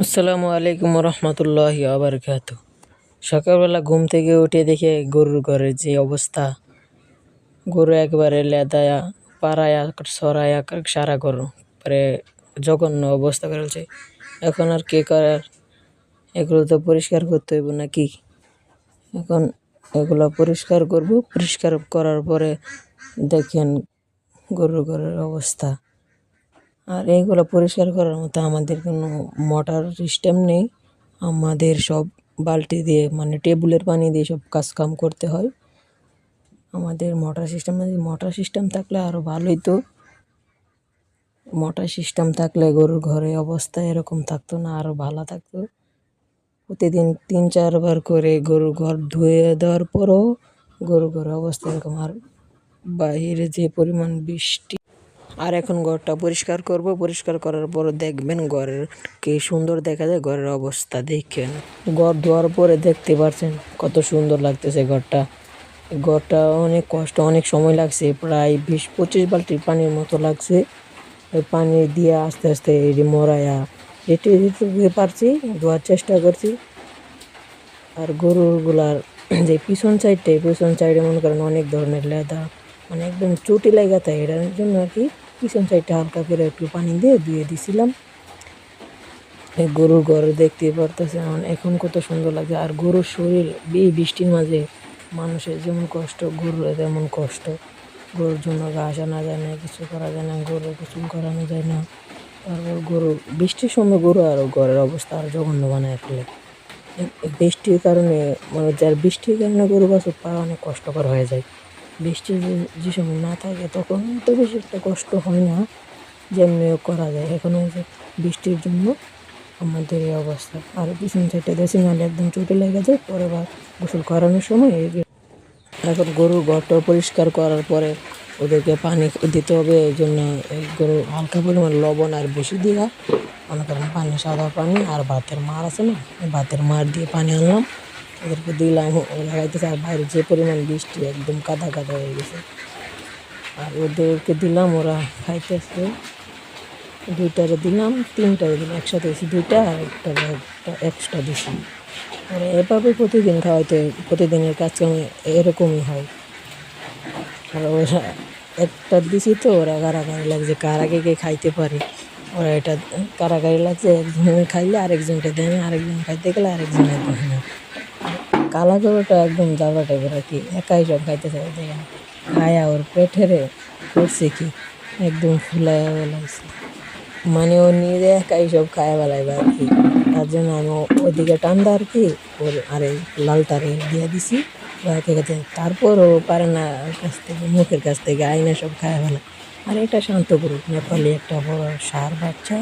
আসসালামু আলাইকুম রহমতুল্লাহি আবরকাত। সকালবেলা ঘুম থেকে উঠে দেখে গরুর ঘরের যে অবস্থা, গরু একবারে লেদায়া পাড়ায়া সরায়া সারা গরু পরে জঘন্য অবস্থা করেছে। এখন আর কে করার, এগুলো তো পরিষ্কার করতে হইব নাকি। এখন এগুলো পরিষ্কার করব, পরিষ্কার করার পরে দেখেন গরুর ঘরের অবস্থা। আর এইগুলো পরিষ্কার করার মতো আমাদের কোনো মোটর সিস্টেম নেই। আমাদের সব বালতি দিয়ে মানে টেবিলের পানি দিয়ে সব কাজকাম করতে হয়। আমাদের মোটর সিস্টেম থাকলে আরও ভালোই তো। মোটর সিস্টেম থাকলে গরুর ঘরের অবস্থা এরকম থাকতো না, আরও ভালো থাকতো। প্রতিদিন 3-4 বার করে গরুর ঘর ধুয়ে দেওয়ার পরও গরুর ঘরের অবস্থা এরকম। আর বাইরে যে পরিমাণ বৃষ্টি, আর এখন ঘরটা পরিষ্কার করব। পরিষ্কার করার পর দেখবেন ঘরের কি সুন্দর দেখা যায়। ঘরের অবস্থা দেখেন, ঘর ধোয়ার পরে দেখতে পাচ্ছেন কত সুন্দর লাগতেছে ঘরটা। ঘরটা অনেক কষ্ট, অনেক সময় লাগছে, প্রায় 20-25 বালতি পানির মতো লাগছে। ওই পানি দিয়ে আস্তে আস্তে এই যে মরাইয়া যেটি যেটুকু পারছি ধোয়ার চেষ্টা করছি। আর গরুগুলার যে পিছন সাইডে মনে করেন অনেক ধরনের লেদা, মানে একদম চটি লাগা থাকে। এটার জন্য আর কি পিছন সাইডটা হালকা করে একটু পানি দিয়ে ধুয়ে দিছিলাম। এই গরুর ঘর দেখতে পারতেছে এখন কত সুন্দর লাগে। আর গরুর শরীর এই বৃষ্টির মাঝে মানুষের যেমন কষ্ট, গরুর তেমন কষ্ট। গরুর জন্য ঘাস আনা যায় না, কিছু করা যায় না, গরু গোসল করানো যায় না। তারপর গরু বৃষ্টির সময় গরু আরও ঘরের অবস্থা আরও জঘন্য বানায় ফেলে। বৃষ্টির কারণে মানে বৃষ্টির কারণে গরু বাছুর পাওয়া অনেক কষ্টকর হয়ে যায়। বৃষ্টি যে সময় না থাকে তখন তো বেশি একটা কষ্ট হয় না, যেমনিও করা যায়। এখন ওই যে বৃষ্টির জন্য আমাদের এই অবস্থা। আর পিছন সাইডটা দেশি নাহলে একদম চোটে লেগে যায় পরে বা গোসল করানোর সময়। এখন গরুর ঘরটা পরিষ্কার করার পরে ওদেরকে পানি দিতে হবে। এই জন্য এই গরু হালকা পরিমাণ লবণ আর বেশি দিয়া মনে করেন পানি, সাদা পানি আর ভাতের মার আছে না, ভাতের মার দিয়ে পানি আনলাম, ওদেরকে দিলাম, লাগাইতেছে। আর বাইরে যে পরিমাণ বৃষ্টি একদম কাদা কাদা হয়ে গেছে। আর ওদেরকে দিলাম, ওরা খাইতেছে। 2টারে দিলাম, 3টারে দিলাম, একসাথে দিয়েছি 2টা আর একটা এক্সট্রা দিছি। মানে এভাবে প্রতিদিন খাওয়াইতে, প্রতিদিনের কাজকাম এরকমই হয়। আর ওরা একটা দিছি তো ওরা কারাগারি লাগছে, কার আগে কে খাইতে পারে। ওরা এটা কারাগারি লাগছে, একজনের খাইলে আরেকজনকে দেয় না, আরেকজন খাইতে গেলে আরেকজনের দেয় না। কালা গরুটা একদম জাবরা টাইপের আর কি, একাই সব খাইতে চাই দেখেন। খায়া ওর পেটেরে করছে কি একদম ফুলাইয়া বেলাইছে, মানে ও নিজে একাই সব খায়া বেলাইবে আর কি। তার জন্য আমি ওদিকে টান্দা আর কি, ওর আরে লালটারে দিয়ে দিছি খেতে। তারপর ও পারে না মুখের কাছ থেকে আইনা সব খায়া ফেলা। আর এটা শান্ত গরু, নেপালি একটা বড় ষাঁড় বাচ্চা,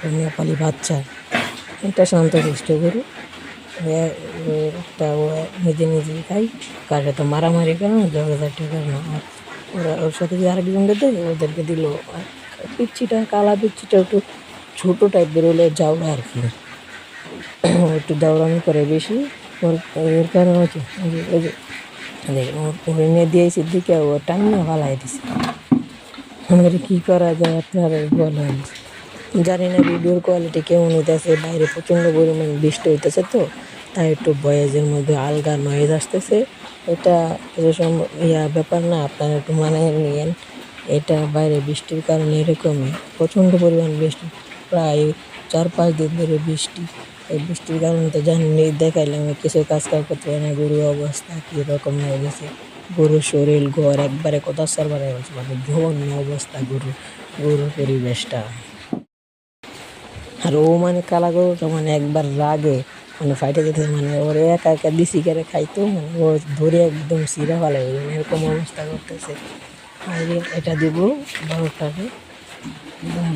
ওই নেপালি বাচ্চা, এটা শান্ত সুস্থ গরু। একটা ও নিজে নিজেই খাই, কার সাথে মারামারি করে না, ঝগড়াঝাটি করে না। আর ওরা ওর সাথে যে আরেকজনকে দেয় ওদেরকে দিল। আর পিচ্ছিটা, কালা পিচ্ছিটা একটু ছোটো টাইপের হলে জাউরা আর কি, একটু জাউরামি করে বেশি। এর কারণে হচ্ছে ওই যে ওর এনে দিয়েছি দিকে ও টাইমে ভালাই দিছে। আমাদের কী করা যায় আপনারা বলেন। জানি না ভিডিওর কোয়ালিটি কেমন হইতেছে, বাইরে প্রচণ্ড পরিমাণ বৃষ্টি হইতেছে তো, তাই একটু ভয়েসের মধ্যে আলগা নয়েজ আসতেছে। এটা ব্যাপার না, আপনারা একটু মানিয়ে নিয়েন। এটা বাইরে বৃষ্টির কারণে এরকমই প্রচণ্ড পরিমাণ বৃষ্টি, প্রায় 4-5 দিন ধরে বৃষ্টি। এই বৃষ্টির কারণে তো জানি দেখাইলাম কিছু কাজ করতে পারে না। গরুর অবস্থা কীরকম হয়ে গেছে, গরুর শরীর ঘর একবারে কথা সারবার হয়ে গেছে, মানে জঘন্য অবস্থা গরুর পরিবেশটা। আর ও মানে কালা গরুটা মানে একবার রাগে মানে ফাইটে যেতে, মানে ওরে একা একা দিছি করে খাইতো, মানে ও ধরে একদম সিরা ফেলে এরকম অবস্থা করতেছে। আর এটা দিব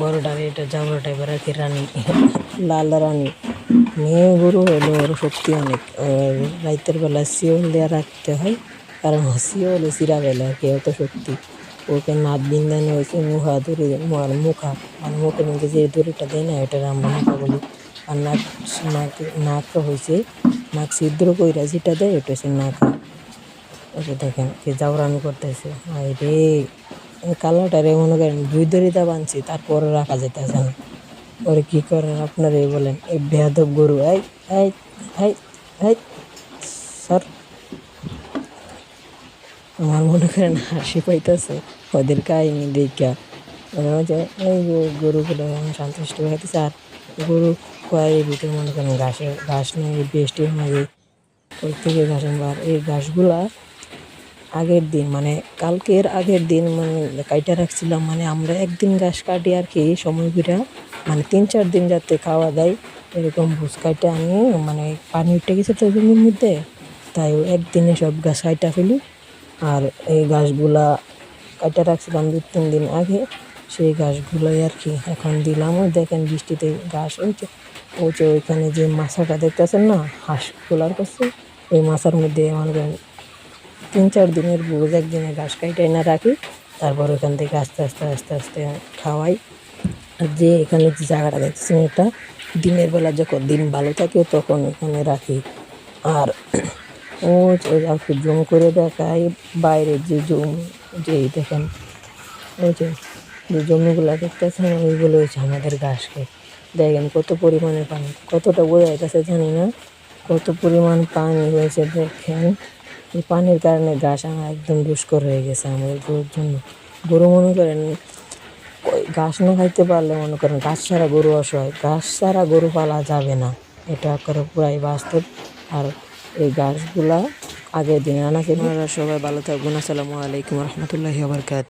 বড়টারে, এটা জাবড়া টাইপের আর কি, রানী, লাল রানী। মেয়ে গরু হলো ওর শক্তি অনেক। রাতের বেলা শিওল দেওয়া রাখতে হয়, কারণ শিওলে সিরা ফেলে আর কি, অত শক্তি। ওকে নাক বিন্দানো হয়েছে, মুখা দড়ি, মানে মুখের মধ্যে যে দড়িটা দেয় না, এটার আমরা মুখা বলি। আর নাক হয়েছে, নাক ছিদ্র কইরা যেটা দেয় ওটা হচ্ছে নাকা। ওকে দেখেন কে জাউরামি করতেছে। আর রে কালারটা রে মনে করেন 2 দড়িটা বানছি, তারপরে রাখা যেতেছে না। ওরে কী করেন আপনারাই বলেন, এই বেয়াদব গরু, এই এই এই এই স্যার। আমার মনে করেন হাসি পাইতেছে ওদের কাহিনী দেখা। মনে হচ্ছে এই যে গরুগুলো সন্তুষ্ট হইতেছে, আর গরু কয়ের ভিতরে মনে করেন ঘাস নেই, বৃষ্টির মাঝে প্রত্যেকে ঘাসের বার। এই ঘাসগুলা আগের দিন মানে কালকের আগের দিন মানে কাইটা রাখছিলাম, মানে আমরা একদিন ঘাস কাটি আর কি সময় করে, মানে 3-4 দিন যাতে খাওয়া দেয় এরকম ভুষ কাইটা আনি, মানে পানি উঠে গেছে তো জমির মধ্যে, তাই একদিনে সব ঘাস কাইটা ফেলি। আর এই ঘাসগুলা কাইটা রাখছিলাম 2-3 দিন আগে, সেই ঘাসগুলোই আর কি এখন দিলাম। ওই দেখেন বৃষ্টিতে ঘাস হয়েছে, ওই যে ওইখানে যে মাছাটা দেখতেছেন না হাঁস খোলার করছে, ওই মাছার মধ্যে মনে করেন 3-4 দিনের বোঝ একদিনে ঘাস কাইটাই না রাখি, তারপর ওখান থেকে আস্তে আস্তে আস্তে আস্তে খাওয়াই। আর যে এখানে যে জায়গাটা দেখতেছেন, এটা দিনের বেলা যখন দিন ভালো থাকে তখন এখানে রাখি। আর ও একটু জুম করে দেখাই বাইরে যে জমি, যে দেখেন ওই যে যে জমিগুলো দেখতেছেন ওইগুলো হচ্ছে আমাদের ঘাস খেত। দেখেন কত পরিমাণে পানি, কতটা বোঝা যাচ্ছে জানি না, কত পরিমাণ পানি হয়েছে দেখেন। এই পানির কারণে ঘাস আমার একদম দুষ্কর হয়ে গেছে আমাদের গরুর জন্য। গরু মনে করেন ওই ঘাস না খাইতে পারলে মনে করেন ঘাস ছাড়া গরু অসহায়, ঘাস ছাড়া গরু পালা যাবে না, এটা করে পুরাই বাস্তব। আর এই ঘাসগুলা আগের দিন আনা ছিল। আপনারা সবাই ভালো থাকবেন। আসসালামু আলাইকুম রহমতুল্লাহি ওয়া বারাকাতুহু।